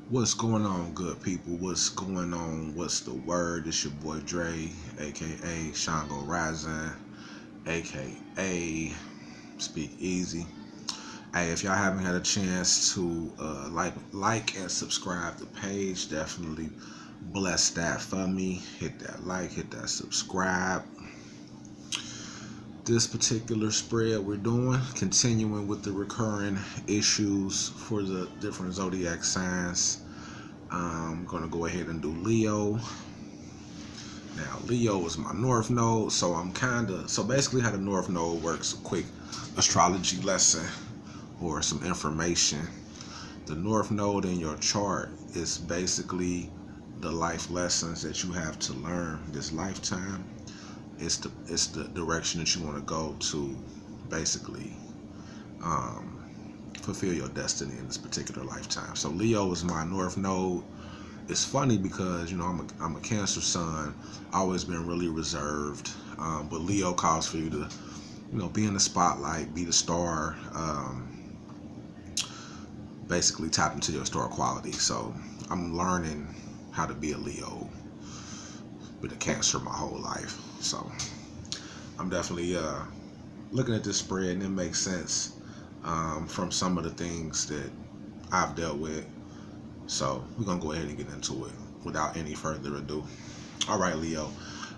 What's going on, good people? What's going on? What's the word? It's your boy Dre, aka Shango Rising, aka Speak Easy. Hey, if y'all haven't had a chance to like and subscribe the page, definitely bless that for me. Hit that like, hit that subscribe. This particular spread we're doing, continuing with the recurring issues for the different zodiac signs. I'm gonna go ahead and do Leo. Now, Leo is my North Node, so so basically how the North Node works, a quick astrology lesson or some information. The North Node in your chart is basically the life lessons that you have to learn this lifetime. It's the direction that you want to go to basically um, fulfill your destiny in this particular lifetime. So Leo is my North Node. It's funny because I'm a Cancer sun, always been really reserved, but Leo calls for you to be in the spotlight, be the star, basically tap into your star quality. So I'm learning how to be a Leo, been a Cancer my whole life. So I'm definitely looking at this spread, and it makes sense from some of the things that I've dealt with. So we're gonna go ahead and get into it without any further ado. All right, Leo.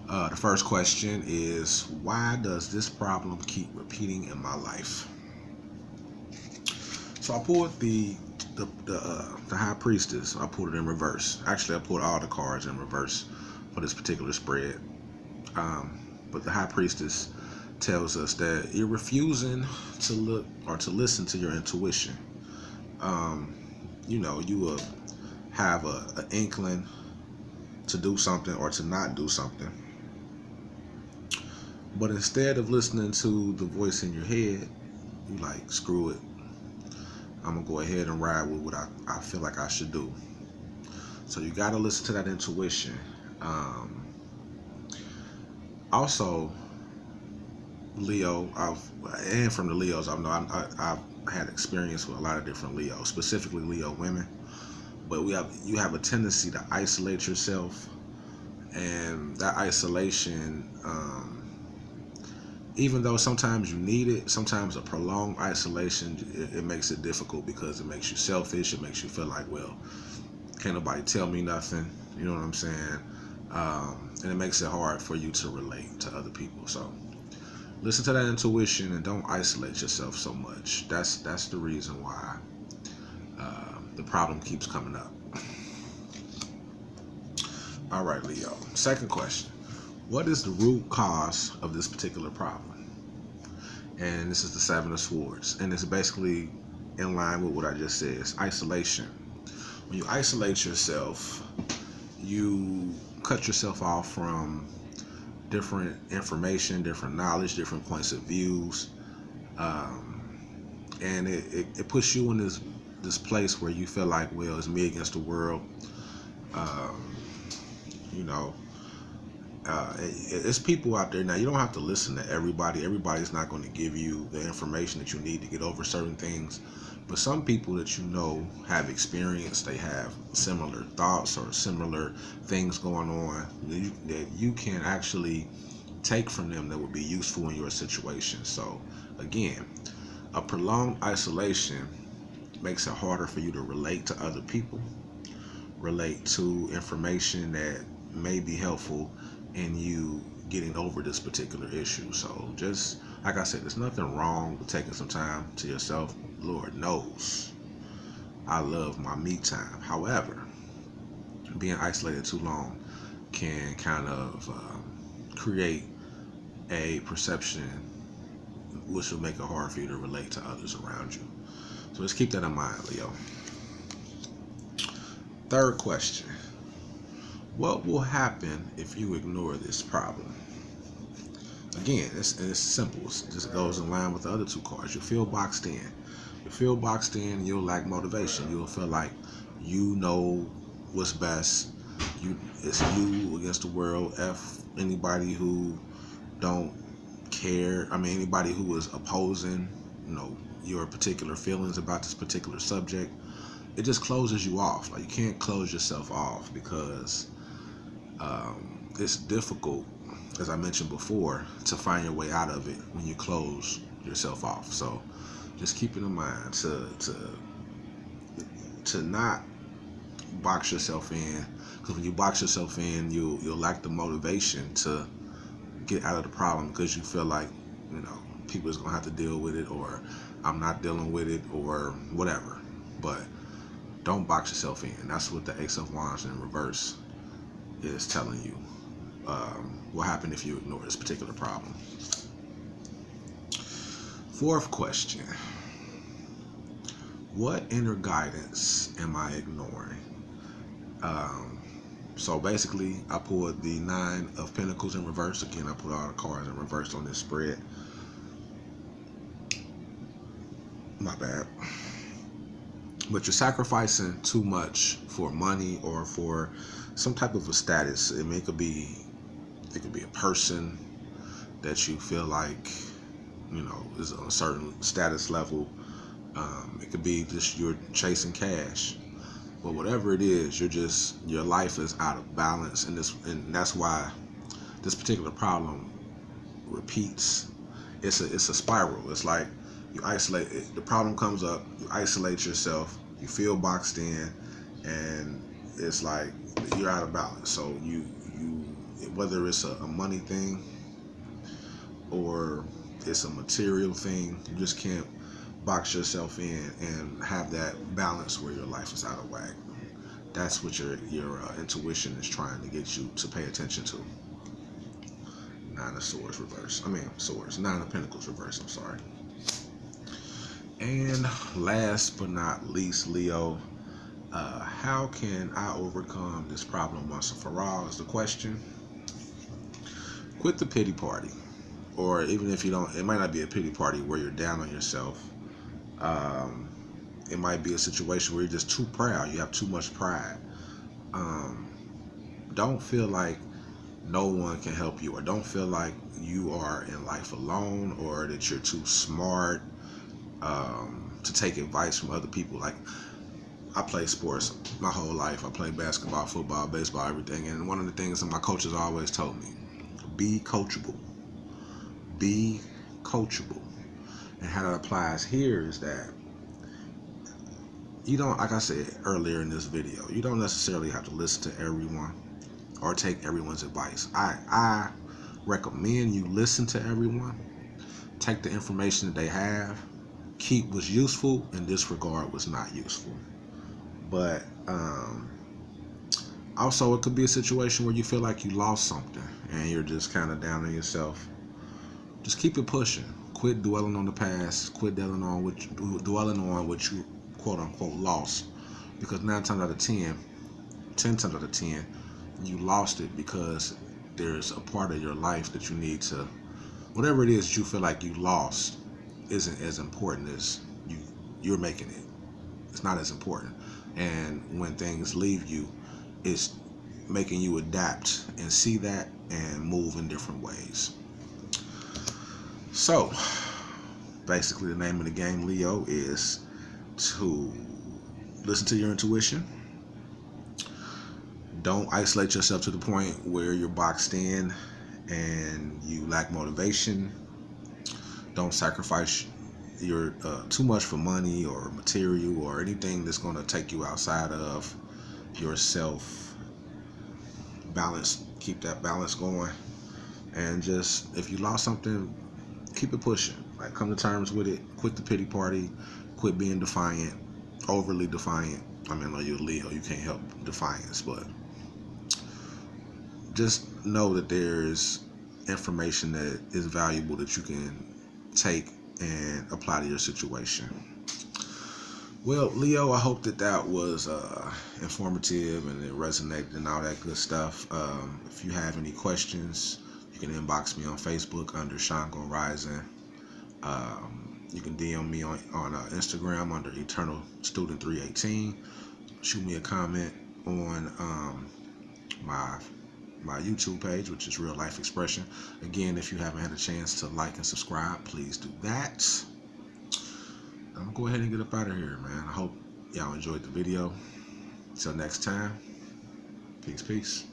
The first question is, why does this problem keep repeating in my life? So I pulled the High Priestess. I pulled it in reverse. Actually, I pulled all the cards in reverse for this particular spread. But the High Priestess tells us that you're refusing to look or to listen to your intuition. You will have an inkling to do something or to not do something. But instead of listening to the voice in your head, you like, screw it. I'm going to go ahead and ride with what I feel like I should do. So you got to listen to that intuition. Also, Leo, and from the Leos, I've had experience with a lot of different Leos, specifically Leo women. But you have a tendency to isolate yourself, and that isolation, even though sometimes you need it, sometimes a prolonged isolation it makes it difficult because it makes you selfish. It makes you feel like, well, can't nobody tell me nothing. You know what I'm saying? And it makes it hard for you to relate to other people. So listen to that intuition and don't isolate yourself so much. That's the reason why the problem keeps coming up. All right, Leo. Second question. What is the root cause of this particular problem? And this is the Seven of Swords. And it's basically in line with what I just said. It's isolation. When you isolate yourself, you cut yourself off from different information, different knowledge, different points of views. And it puts you in this place where you feel like, well, it's me against the world. Um, you know, it's people out there. Now, you don't have to listen to everybody. Everybody's not going to give you the information that you need to get over certain things. But some people that have experience, they have similar thoughts or similar things going on that you can actually take from them that would be useful in your situation. So, again, a prolonged isolation makes it harder for you to relate to other people, relate to information that may be helpful in you getting over this particular issue. So just like I said, there's nothing wrong with taking some time to yourself. Lord knows I love my me time. However, being isolated too long can kind of create a perception which will make it hard for you to relate to others around you. So let's keep that in mind, Leo. Third question. What will happen if you ignore this problem? Again, it's simple. It just goes in line with the other two cards. You feel boxed in. You feel boxed in, you'll lack motivation. You'll feel like you know what's best. It's you against the world. F anybody who don't care. I mean, anybody who is opposing, your particular feelings about this particular subject. it just closes you off. Like, you can't close yourself off because it's difficult, as I mentioned before, to find your way out of it when you close yourself off. So just keep it in mind to not box yourself in, because when you box yourself in, you'll lack the motivation to get out of the problem, because you feel like, you know, people is gonna have to deal with it, or I'm not dealing with it, or whatever. But don't box yourself in. That's what the Ace of Wands in reverse is telling you. What happened if you ignore this particular problem? Fourth question: what inner guidance am I ignoring? So basically, I pulled the Nine of Pentacles in reverse. Again, I put all the cards in reverse on this spread. My bad. But you're sacrificing too much for money or for some type of a status. I mean, it could be a person that you feel like, you know, is on a certain status level. It could be just you're chasing cash. But whatever it is, your life is out of balance, and that's why this particular problem repeats. It's a spiral. It's like you isolate it, the problem comes up, you isolate yourself, you feel boxed in, and it's like you're out of balance. So you whether it's a money thing or it's a material thing, you just can't box yourself in and have that balance where your life is out of whack. That's what your intuition is trying to get you to pay attention to. Nine of Swords reverse. Nine of Pentacles reverse. I'm sorry. And last but not least, Leo, how can I overcome this problem once and for all is the question. Quit the pity party. Or even if you don't, it might not be a pity party where you're down on yourself. It might be a situation where you're just too proud. You have too much pride. Don't feel like no one can help you, or don't feel like you are in life alone, or that you're too smart to take advice from other people. Like, I played sports my whole life. I played basketball, football, baseball, everything. And one of the things that my coaches always told me, be coachable. Be coachable. And how that applies here is that you don't, like I said earlier in this video, you don't necessarily have to listen to everyone or take everyone's advice. I recommend you listen to everyone, take the information that they have, keep what's useful, and disregard what's not useful. But also, it could be a situation where you feel like you lost something and you're just kind of down on yourself. Just keep it pushing. Quit dwelling on the past. Quit dwelling on what you quote unquote lost. Because 9 times out of 10, 10 times out of 10, you lost it because there's a part of your life that you need to, whatever it is that you feel like you lost isn't as important as you're making it. It's not as important. And when things leave you, it's making you adapt and see that and move in different ways. So, basically, the name of the game, Leo, is to listen to your intuition. Don't isolate yourself to the point where you're boxed in and you lack motivation. Don't sacrifice your too much for money or material or anything that's going to take you outside of yourself. Balance, keep that balance going. And just, if you lost something, keep it pushing. Like, come to terms with it. Quit the pity party. Quit being defiant, overly defiant. I mean, I know you're Leo, you can't help defiance, but just know that there's information that is valuable that you can take and apply to your situation. Well, Leo, I hope that was informative and it resonated and all that good stuff. If you have any questions, you can inbox me on Facebook under Shango Rising. You can DM me on Instagram under Eternal Student 318. Shoot me a comment on my YouTube page, which is Real Life Expression. Again, if you haven't had a chance to like and subscribe, please do that. I'm gonna go ahead and get up out of here, man. I hope y'all enjoyed the video. Till next time, peace.